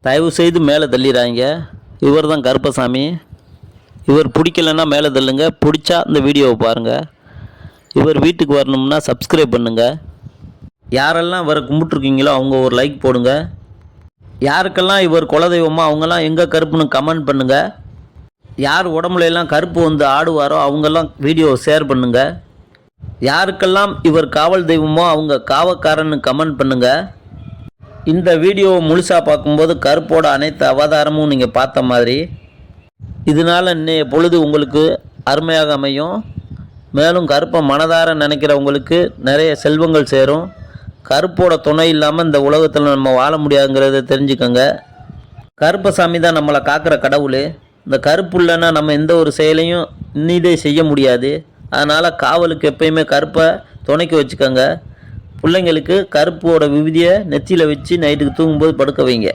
தயவு செய்து மேலே தள்ளிடுறாங்க. இவர் தான் கருப்பசாமி. இவர் பிடிக்கலன்னா மேலே தள்ளுங்க, பிடிச்சா இந்த வீடியோவை பாருங்கள். இவர் வீட்டுக்கு வரணும்னா சப்ஸ்கிரைப் பண்ணுங்கள். யாரெல்லாம் இவரை கும்பிட்ருக்கீங்களோ அவங்க ஒரு லைக் போடுங்க. யாருக்கெல்லாம் இவர் குலதெய்வமோ அவங்கெல்லாம் எங்கே கருப்புன்னு கமெண்ட் பண்ணுங்கள். யார் உடம்புல எல்லாம் கருப்பு வந்து ஆடுவாரோ அவங்கெல்லாம் வீடியோவை ஷேர் பண்ணுங்கள். யாருக்கெல்லாம் இவர் காவல் தெய்வமோ அவங்க காவக்காரன்னு கமெண்ட் பண்ணுங்கள். இந்த வீடியோவை முழுசாக பார்க்கும்போது கருப்போட அனைத்து அவதாரமும் நீங்கள் பார்த்த மாதிரி இதனால் இன்னைய பொழுது உங்களுக்கு அருமையாக அமையும். மேலும் கருப்பை மனதார நினைக்கிறவங்களுக்கு நிறைய செல்வங்கள் சேரும். கருப்போட துணை இல்லாமல் இந்த உலகத்தில் நம்ம வாழ முடியாதுங்கிறத தெரிஞ்சுக்கோங்க. கருப்பசாமி தான் நம்மளை காக்கிற கடவுள். இந்த கருப்பு இல்லைன்னா நம்ம எந்த ஒரு செயலையும் இன்னிதே செய்ய முடியாது. அதனால் காவலுக்கு எப்பயுமே கருப்பை துணைக்கு வச்சுக்கோங்க. பிள்ளைங்களுக்கு கருப்போட விபூதியை நெத்தியில் வச்சு நைட்டுக்கு தூங்கும்போது படுக்க வைங்க.